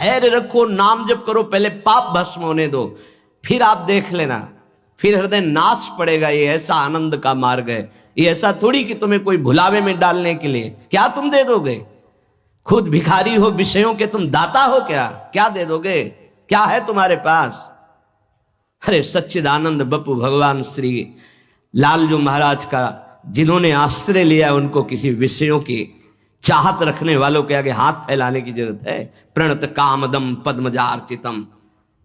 धैर्य रखो, नाम जप करो, पहले पाप भस्म होने दो, फिर आप देख लेना, फिर हृदय नाच पड़ेगा। ये ऐसा आनंद का मार्ग है। ये ऐसा थोड़ी कि तुम्हें कोई भुलावे में डालने के लिए, क्या तुम दे दोगे? खुद भिखारी हो विषयों के, तुम दाता हो क्या? क्या दे दोगे? क्या है तुम्हारे पास? अरे सच्चिदानंद बप्पू भगवान श्री लालजू महाराज का जिन्होंने आश्रय लिया, उनको किसी विषयों की चाहत रखने वालों के आगे हाथ फैलाने की जरूरत है? प्रणत कामदम पद्मजार्चितम।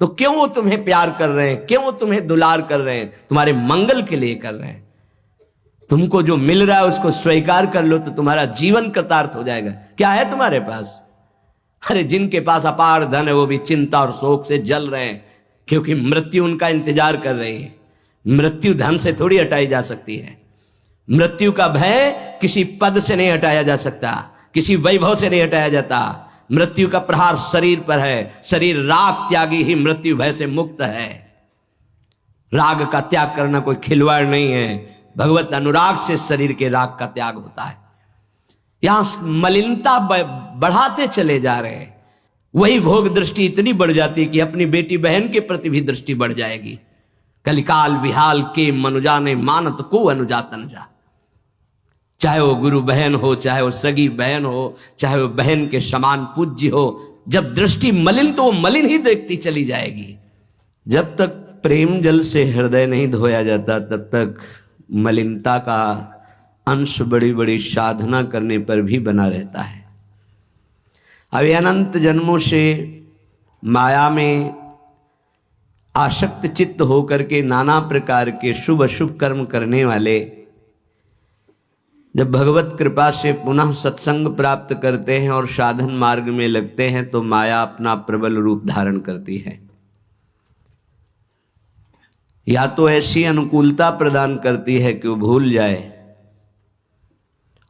तो क्यों वो तुम्हें प्यार कर रहे हैं? क्यों वो तुम्हें दुलार कर रहे हैं? तुम्हारे मंगल के लिए कर रहे हैं। तुमको जो मिल रहा है उसको स्वीकार कर लो तो तुम्हारा जीवन कृतार्थ हो जाएगा। क्या है तुम्हारे पास? अरे जिनके पास अपार धन है वो भी चिंता और शोक से जल रहे हैं, क्योंकि मृत्यु उनका इंतजार कर रही है। मृत्यु धन से थोड़ी हटाई जा सकती है। मृत्यु का भय किसी पद से नहीं हटाया जा सकता, किसी वैभव से नहीं हटाया जाता। मृत्यु का प्रहार शरीर पर है। शरीर राग त्यागी ही मृत्यु भय से मुक्त है। राग का त्याग करना कोई खिलवाड़ नहीं है। भगवत अनुराग से शरीर के राग का त्याग होता है। यहां मलिनता बढ़ाते चले जा रहे हैं। वही भोग दृष्टि इतनी बढ़ जाती है कि अपनी बेटी बहन के प्रति भी दृष्टि बढ़ जाएगी। कलिकाल विहाल के मनुजा ने मानत को अनुजा तनुजा। चाहे वो गुरु बहन हो, चाहे वो सगी बहन हो, चाहे वो बहन के समान पूज्य हो, जब दृष्टि मलिन तो वो मलिन ही देखती चली जाएगी। जब तक प्रेम जल से हृदय नहीं धोया जाता तब तक मलिनता का अंश बड़ी बड़ी साधना करने पर भी बना रहता है। अभी अनंत जन्मों से माया में आसक्त चित्त होकर के नाना प्रकार के शुभ अशुभ कर्म करने वाले जब भगवत कृपा से पुनः सत्संग प्राप्त करते हैं और साधन मार्ग में लगते हैं तो माया अपना प्रबल रूप धारण करती है। या तो ऐसी अनुकूलता प्रदान करती है कि वो भूल जाए,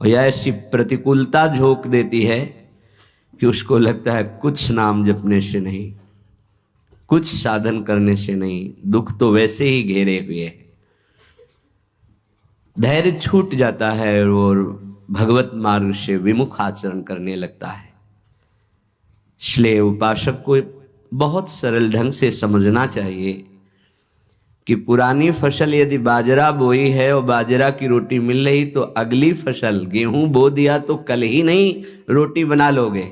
और या ऐसी प्रतिकूलता झोंक देती है कि उसको लगता है कुछ नाम जपने से नहीं, कुछ साधन करने से नहीं, दुख तो वैसे ही घेरे हुए है। धैर्य छूट जाता है और भगवत मार्ग से विमुख आचरण करने लगता है। इसलिए उपासक को बहुत सरल ढंग से समझना चाहिए कि पुरानी फसल यदि बाजरा बोई है और बाजरा की रोटी मिल रही तो अगली फसल गेहूं बो दिया तो कल ही नहीं रोटी बना लोगे।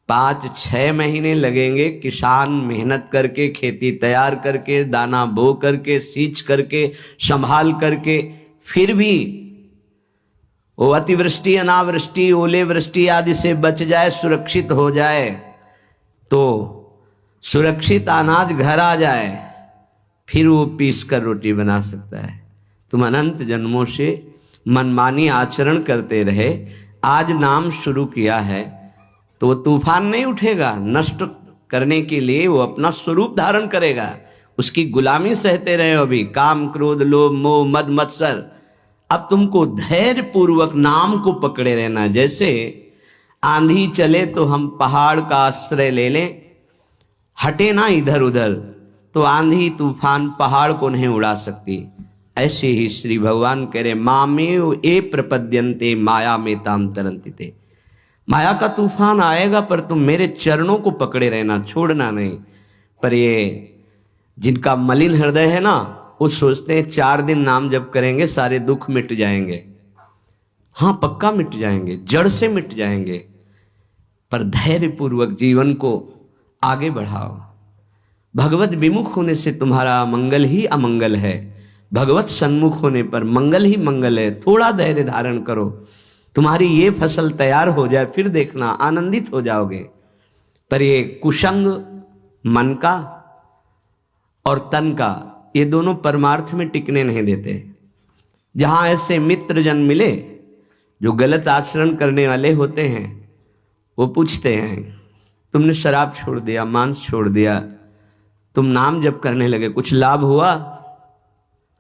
5-6 महीने लगेंगे किसान मेहनत करके, खेती तैयार करके, दाना बो करके, सींच करके, संभाल करके, फिर भी वो अतिवृष्टि अनावृष्टि ओले वृष्टि आदि से बच जाए, सुरक्षित हो जाए, तो सुरक्षित अनाज घर आ जाए, फिर वो पीस कर रोटी बना सकता है। तुम अनंत जन्मों से मनमानी आचरण करते रहे, आज नाम शुरू किया है तो वो तूफान नहीं उठेगा। नष्ट करने के लिए वो अपना स्वरूप धारण करेगा। उसकी गुलामी सहते रहे हो अभी, काम क्रोध लोभ मोह मद मत्सर। अब तुमको धैर्य पूर्वक नाम को पकड़े रहना। जैसे आंधी चले तो हम पहाड़ का आश्रय ले लें, हटे ना इधर उधर, तो आंधी तूफान पहाड़ को नहीं उड़ा सकती। ऐसे ही श्री भगवान कह रहे मामेव ए प्रपद्यन्ते माया में ताम तरंतिते। माया का तूफान आएगा पर तुम मेरे चरणों को पकड़े रहना, छोड़ना नहीं। पर ये जिनका मलिन हृदय है ना, वो सोचते हैं 4 दिन नाम जप करेंगे सारे दुख मिट जाएंगे। हाँ पक्का मिट जाएंगे, जड़ से मिट जाएंगे, पर धैर्य पूर्वक जीवन को आगे बढ़ाओ। भगवत विमुख होने से तुम्हारा मंगल ही अमंगल है, भगवत सन्मुख होने पर मंगल ही मंगल है। थोड़ा धैर्य धारण करो, तुम्हारी ये फसल तैयार हो जाए, फिर देखना आनंदित हो जाओगे। पर ये कुसंग मन का और तन का, ये दोनों परमार्थ में टिकने नहीं देते। जहां ऐसे मित्र जन मिले जो गलत आचरण करने वाले होते हैं, वो पूछते हैं तुमने शराब छोड़ दिया, मांस छोड़ दिया, तुम नाम जप करने लगे, कुछ लाभ हुआ?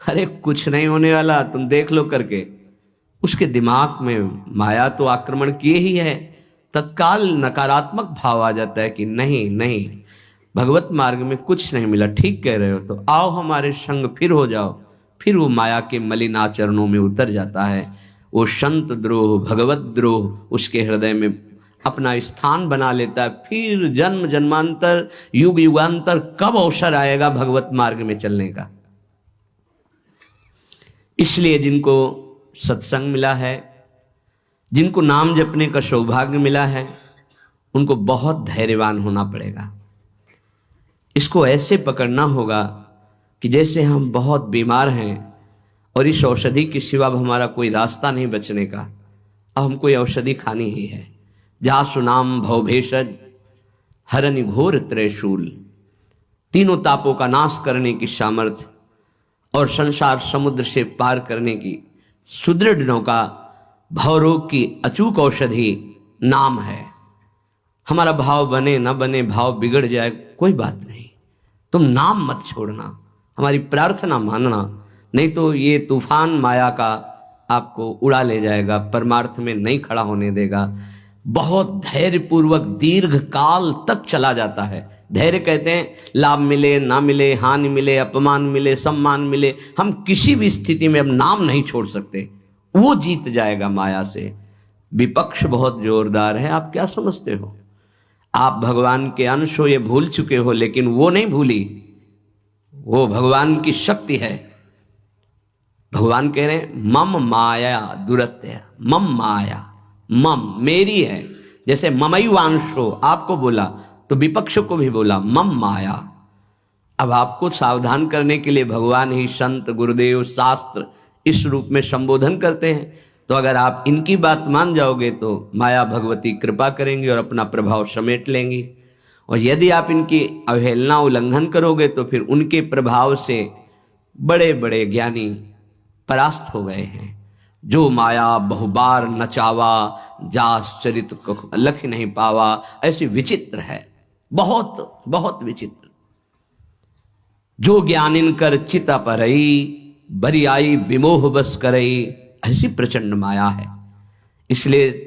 अरे कुछ नहीं होने वाला, तुम देख लो करके। उसके दिमाग में माया तो आक्रमण किए ही है। तत्काल नकारात्मक भाव आ जाता है कि नहीं नहीं, भगवत मार्ग में कुछ नहीं मिला, ठीक कह रहे हो, तो आओ हमारे संग फिर हो जाओ। फिर वो माया के मलिन आचरणों में उतर जाता है। वो संत द्रोह भगवत द्रोह उसके हृदय में अपना स्थान बना लेता है। फिर जन्म जन्मांतर युग युगांतर कब अवसर आएगा भगवत मार्ग में चलने का। इसलिए जिनको सत्संग मिला है, जिनको नाम जपने का सौभाग्य मिला है, उनको बहुत धैर्यवान होना पड़ेगा। इसको ऐसे पकड़ना होगा कि जैसे हम बहुत बीमार हैं और इस औषधि के सिवा हमारा कोई रास्ता नहीं बचने का, अब हमको ये औषधि खानी ही है। जा सुनाम भवभेषज हरनि घोर त्रयशूल, तीनों तापों का नाश करने की सामर्थ्य और संसार समुद्र से पार करने की सुदृढ़ नौका, भवरोग की अचूक औषधि नाम है। हमारा भाव बने न बने, भाव बिगड़ जाए, कोई बात नहीं, तुम नाम मत छोड़ना, हमारी प्रार्थना मानना, नहीं तो ये तूफान माया का आपको उड़ा ले जाएगा, परमार्थ में नहीं खड़ा होने देगा। बहुत धैर्यपूर्वक दीर्घ काल तक चला जाता है। धैर्य कहते हैं लाभ मिले ना मिले, हानि मिले, अपमान मिले, सम्मान मिले, हम किसी भी स्थिति में अब नाम नहीं छोड़ सकते, वो जीत जाएगा माया से। विपक्ष बहुत जोरदार है, आप क्या समझते हो? आप भगवान के अंश हो, ये भूल चुके हो, लेकिन वो नहीं भूली, वो भगवान की शक्ति है। भगवान कह रहे हैं मम माया दुरत्य, मम माया, मम मेरी है। जैसे ममैवांशो आपको बोला तो विपक्ष को भी बोला मम माया। अब आपको सावधान करने के लिए भगवान ही संत गुरुदेव शास्त्र इस रूप में संबोधन करते हैं। तो अगर आप इनकी बात मान जाओगे तो माया भगवती कृपा करेंगी और अपना प्रभाव समेट लेंगी, और यदि आप इनकी अवहेलना उल्लंघन करोगे तो फिर उनके प्रभाव से बड़े बड़े ज्ञानी परास्त हो गए हैं। जो माया बहुबार नचावा, जास चरित लख नहीं पावा, ऐसी विचित्र है, बहुत बहुत विचित्र। जो ज्ञानिन कर चिता परई, बरी आई विमोह बस करई, ऐसी प्रचंड माया है। इसलिए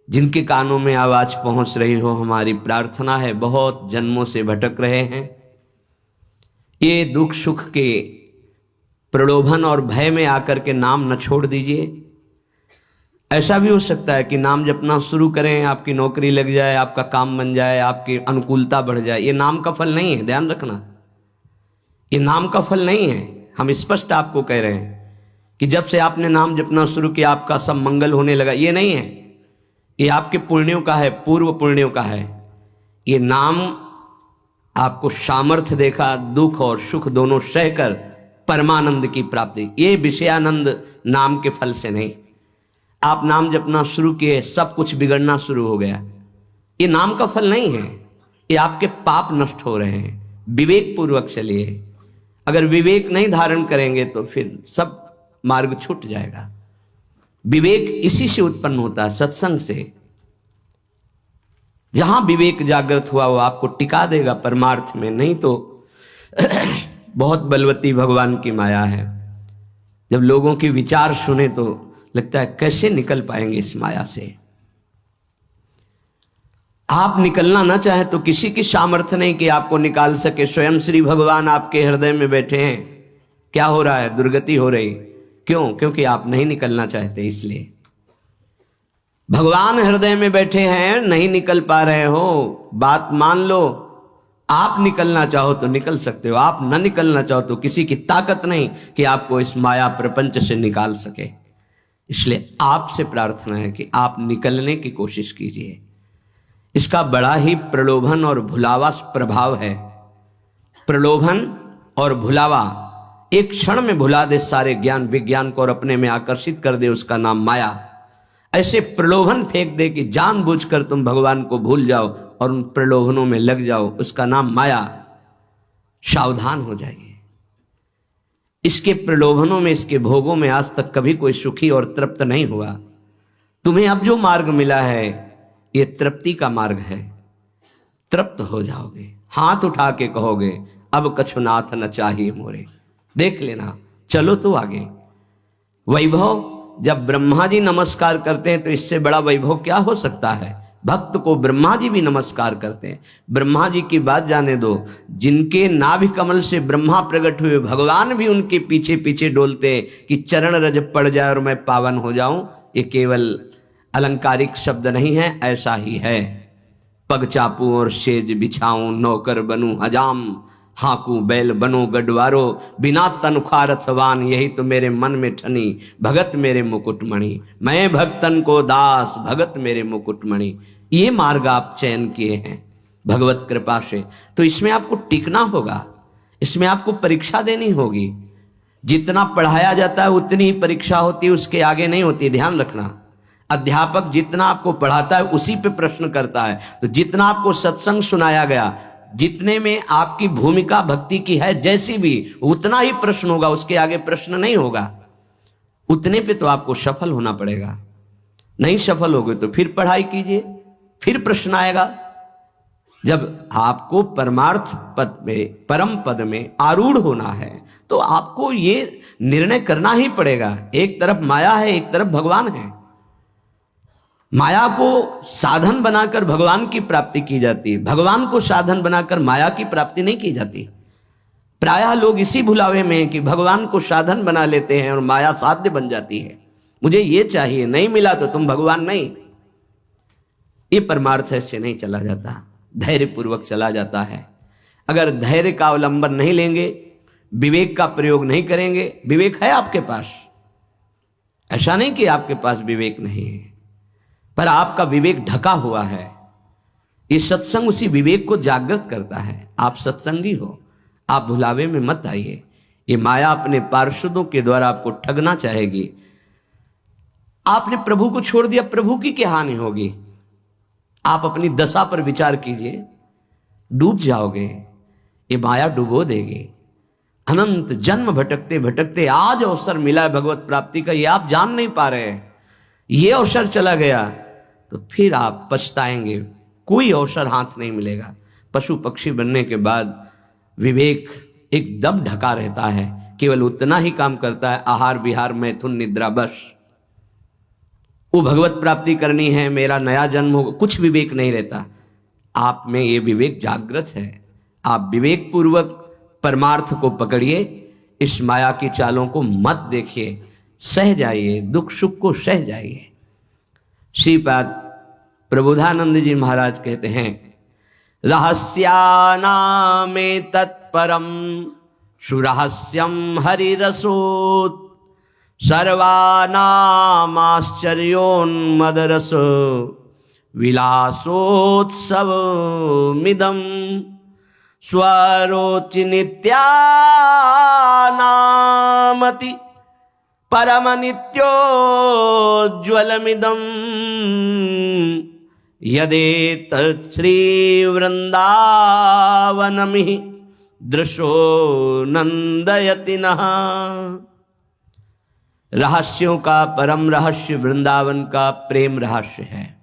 जिनके कानों में आवाज पहुंच रही हो, हमारी प्रार्थना है, बहुत जन्मों से भटक रहे हैं, ये दुख सुख के प्रलोभन और भय में आकर के नाम न छोड़ दीजिए। ऐसा भी हो सकता है कि नाम जपना शुरू करें, आपकी नौकरी लग जाए, आपका काम बन जाए, आपकी अनुकूलता बढ़ जाए। ये नाम का फल नहीं है, ध्यान रखना, ये नाम का फल नहीं है। हम स्पष्ट आपको कह रहे हैं कि जब से आपने नाम जपना शुरू किया आपका सब मंगल होने लगा, ये नहीं है। ये आपके पुण्यों का है, पूर्व पुण्यों का है। ये नाम आपको सामर्थ्य देखा, दुख और सुख दोनों सहकर परमानंद की प्राप्ति, ये विषयानंद नाम के फल से नहीं। आप नाम जपना शुरू किए, सब कुछ बिगड़ना शुरू हो गया, ये नाम का फल नहीं है, ये आपके पाप नष्ट हो रहे हैं। विवेक पूर्वक चलिए, अगर विवेक नहीं धारण करेंगे तो फिर सब मार्ग छूट जाएगा। विवेक इसी से उत्पन्न होता है, सत्संग से। जहां विवेक जागृत हुआ वो आपको टिका देगा परमार्थ में, नहीं तो बहुत बलवती भगवान की माया है। जब लोगों के विचार सुने तो लगता है कैसे निकल पाएंगे इस माया से। आप निकलना ना चाहे तो किसी की सामर्थ्य नहीं कि आपको निकाल सके। स्वयं श्री भगवान आपके हृदय में बैठे हैं। क्या हो रहा है? दुर्गति हो रही। क्यों? क्योंकि आप नहीं निकलना चाहते, इसलिए। भगवान हृदय में बैठे हैं, नहीं निकल पा रहे हो, बात मान लो। आप निकलना चाहो तो निकल सकते हो, आप न निकलना चाहो तो किसी की ताकत नहीं कि आपको इस माया प्रपंच से निकाल सके। इसलिए आपसे प्रार्थना है कि आप निकलने की कोशिश कीजिए। इसका बड़ा ही प्रलोभन और भुलावा प्रभाव है। प्रलोभन और भुलावा एक क्षण में भुला दे सारे ज्ञान विज्ञान को और अपने में आकर्षित कर दे, उसका नाम माया। ऐसे प्रलोभन फेंक दे कि जानबूझकर तुम भगवान को भूल जाओ और उन प्रलोभनों में लग जाओ, उसका नाम माया। सावधान हो जाइए। इसके प्रलोभनों में, इसके भोगों में आज तक कभी कोई सुखी और तृप्त नहीं हुआ। तुम्हें अब जो मार्ग मिला है ये तृप्ति का मार्ग है। तृप्त हो जाओगे, हाथ उठा के कहोगे अब कछुनाथ न चाहिए मोरे। देख लेना, चलो तो आगे। वैभव, जब ब्रह्मा जी नमस्कार करते हैं तो इससे बड़ा वैभव क्या हो सकता है। भक्त को ब्रह्मा जी भी नमस्कार करते हैं। ब्रह्मा जी की बात जाने दो, जिनके नाभि कमल से ब्रह्मा प्रकट हुए, भगवान भी उनके पीछे पीछे डोलते हैं कि चरण रज पड़ जाए और मैं पावन हो जाऊं। ये केवल अलंकारिक शब्द नहीं है, ऐसा ही है। पग चापू और सेज बिछाऊं, नौकर बनूं हजाम, हाकू बैल बनो गडवारो, बिना तनख्वाह रथवान, यही तो मेरे मन में ठनी, भगत मेरे मुकुटमणि। मैं भक्तन को दास, भगत मेरे मुकुटमणि। ये मार्ग आप चयन किए हैं भगवत कृपा से, तो इसमें आपको टिकना होगा, इसमें आपको परीक्षा देनी होगी। जितना पढ़ाया जाता है उतनी ही परीक्षा होती है, उसके आगे नहीं होती, ध्यान रखना। अध्यापक जितना आपको पढ़ाता है उसी पे प्रश्न करता है। तो जितना आपको सत्संग सुनाया गया, जितने में आपकी भूमिका भक्ति की है जैसी भी, उतना ही प्रश्न होगा, उसके आगे प्रश्न नहीं होगा। उतने पे तो आपको सफल होना पड़ेगा। नहीं सफल होगे तो फिर पढ़ाई कीजिए, फिर प्रश्न आएगा। जब आपको परमार्थ पद में, परम पद में आरूढ़ होना है तो आपको ये निर्णय करना ही पड़ेगा। एक तरफ माया है, एक तरफ भगवान है। माया को साधन बनाकर भगवान की प्राप्ति की जाती है, भगवान को साधन बनाकर माया की प्राप्ति नहीं की जाती। प्रायः लोग इसी भुलावे में हैं कि भगवान को साधन बना लेते हैं और माया साध्य बन जाती है। मुझे ये चाहिए, नहीं मिला तो तुम भगवान नहीं। ये परमार्थ ऐसे नहीं चला जाता, धैर्य पूर्वक चला जाता है। अगर धैर्य का अवलंबन नहीं लेंगे, विवेक का प्रयोग नहीं करेंगे, विवेक है आपके पास, ऐसा नहीं कि आपके पास विवेक नहीं है, पर आपका विवेक ढका हुआ है। ये सत्संग उसी विवेक को जागृत करता है। आप सत्संगी हो, आप भुलावे में मत आइए। ये माया अपने पार्षदों के द्वारा आपको ठगना चाहेगी। आपने प्रभु को छोड़ दिया, प्रभु की क्या हानि होगी? आप अपनी दशा पर विचार कीजिए, डूब जाओगे, ये माया डुबो देगी। अनंत जन्म भटकते भटकते आज अवसर मिला है भगवत प्राप्ति का, ये आप जान नहीं पा रहे हैं। ये अवसर चला गया तो फिर आप पछताएंगे, कोई अवसर हाथ नहीं मिलेगा। पशु पक्षी बनने के बाद विवेक एकदम ढका रहता है, केवल उतना ही काम करता है, आहार विहार मैथुन निद्रा, बस। वो भगवत प्राप्ति करनी है, मेरा नया जन्म होगा, कुछ विवेक नहीं रहता। आप में ये विवेक जागृत है। आप विवेक पूर्वक परमार्थ को पकड़िए, इस माया की चालों को मत देखिए, सह जाइए, दुख सुख को सह जाइए। श्रीपाद प्रबोधानंद जी महाराज कहते हैं, रहस्यानामे तत्परम सुरहस्यम हरिरसोत्, सर्वानामाश्चर्योन्मदरस विलासोत्सवमिदं, स्वरोचि नित्यानामति परम नित्योज्ज्वलमिदं, यदेतत् श्रीवृन्दावनमिह दृशो नंदयति नः। रहस्यों का परम रहस्य वृंदावन का प्रेम रहस्य है।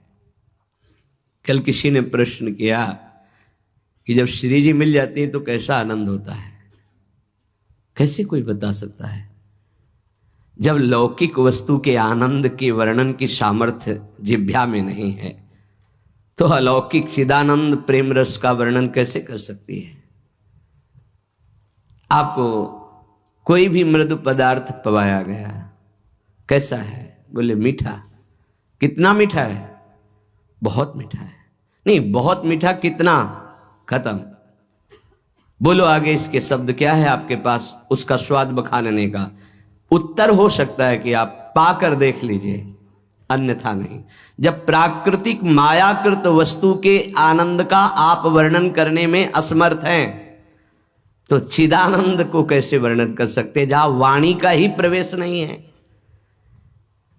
कल किसी ने प्रश्न किया कि जब श्री जी मिल जाती है तो कैसा आनंद होता है? कैसे कोई बता सकता है? जब लौकिक वस्तु के आनंद के वर्णन की सामर्थ्य जिह्वा में नहीं है तो अलौकिक चिदानंद प्रेम रस का वर्णन कैसे कर सकती है? आपको कोई भी मृदु पदार्थ पवाया गया, कैसा है? बोले मीठा। कितना मीठा है? बहुत मीठा है। नहीं, बहुत मीठा कितना? खत्म। बोलो आगे इसके शब्द क्या है आपके पास उसका स्वाद बखानने का? उत्तर हो सकता है कि आप पाकर देख लीजिए, अन्यथा नहीं। जब प्राकृतिक मायाकृत वस्तु के आनंद का आप वर्णन करने में असमर्थ हैं तो चिदानंद को कैसे वर्णन कर सकते, जहां वाणी का ही प्रवेश नहीं है।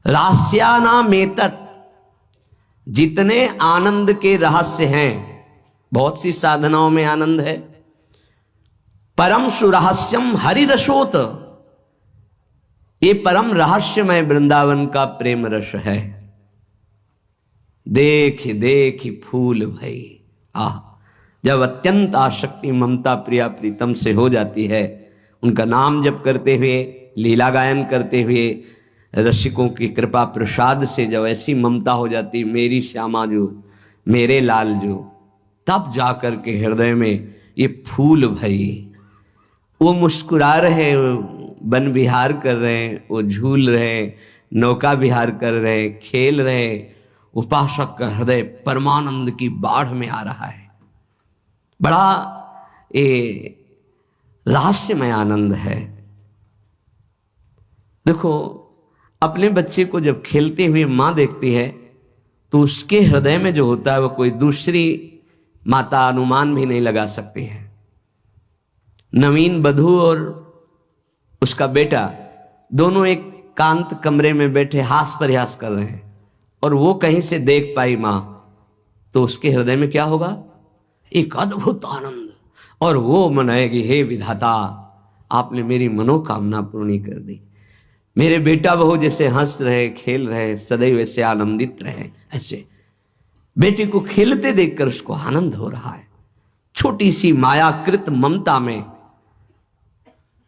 रहस्यानामेतत्, जितने आनंद के रहस्य हैं, बहुत सी साधनाओं में आनंद है। परम सुरहस्यम हरिरसोत, ये परम रहस्यमय वृंदावन का प्रेम रस है। देख देख फूल भई, आह, जब अत्यंत आसक्ति ममता प्रिया प्रीतम से हो जाती है, उनका नाम जप करते हुए, लीला गायन करते हुए, रसिकों की कृपा प्रसाद से जब ऐसी ममता हो जाती, मेरी श्यामा जो, मेरे लाल जो, तब जाकर के हृदय में ये फूल भई। वो मुस्कुरा रहे, वन विहार कर रहे हैं, वो झूल रहे, नौका विहार कर रहे, खेल रहे, उपासक का हृदय परमानंद की बाढ़ में आ रहा है। बड़ा ये रहस्यमय आनंद है। देखो, अपने बच्चे को जब खेलते हुए मां देखती है तो उसके हृदय में जो होता है वो कोई दूसरी माता अनुमान भी नहीं लगा सकती है। नवीन बधू और उसका बेटा दोनों एक कांत कमरे में बैठे हास प्रयास कर रहे हैं, और वो कहीं से देख पाई मां तो उसके हृदय में क्या होगा? एक अद्भुत आनंद, और वो मनाएगी, हे विधाता, आपने मेरी मनोकामना पूर्ण कर दी। मेरे बेटा बहू जैसे हंस रहे, खेल रहे, सदैव ऐसे आनंदित रहे। ऐसे बेटे को खेलते देखकर उसको आनंद हो रहा है। छोटी सी मायाकृत ममता में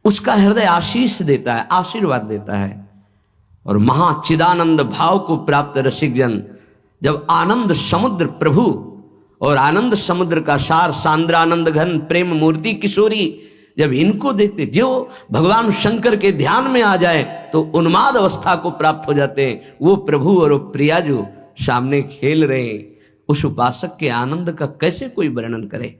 उसका हृदय आशीष देता है, आशीर्वाद देता है। और महाचिदानंद भाव को प्राप्त रसिक जन जब आनंद समुद्र प्रभु और आनंद समुद्र का सार सांद्रानंद घन प्रेम मूर्ति किशोरी जब इनको देखते, जो भगवान शंकर के ध्यान में आ जाए तो उन्माद अवस्था को प्राप्त हो जाते हैं। वो प्रभु और प्रिया जो सामने खेल रहे, उस उपासक के आनंद का कैसे कोई वर्णन करे।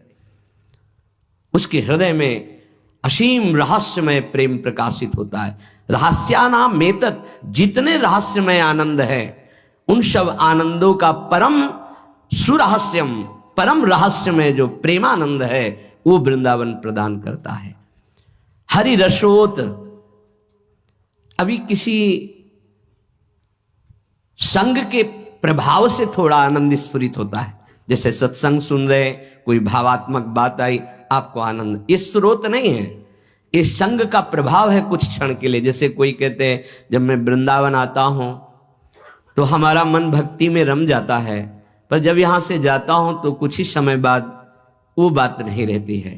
उसके हृदय में असीम रहस्यमय प्रेम प्रकाशित होता है। रहस्यानाम मेतत, जितने रहस्यमय आनंद है उन सब आनंदों का परम सुरहस्यम, परम रहस्यमय जो प्रेमानंद है वो वृंदावन प्रदान करता है। हरि रसोत, अभी किसी संग के प्रभाव से थोड़ा आनंद स्फुरित होता है। जैसे सत्संग सुन रहे, कोई भावात्मक बात आई, आपको आनंद, ये स्रोत नहीं है, ये संग का प्रभाव है कुछ क्षण के लिए। जैसे कोई कहते हैं जब मैं वृंदावन आता हूं तो हमारा मन भक्ति में रम जाता है, पर जब यहां से जाता हूं तो कुछ ही समय बाद वो बात नहीं रहती है।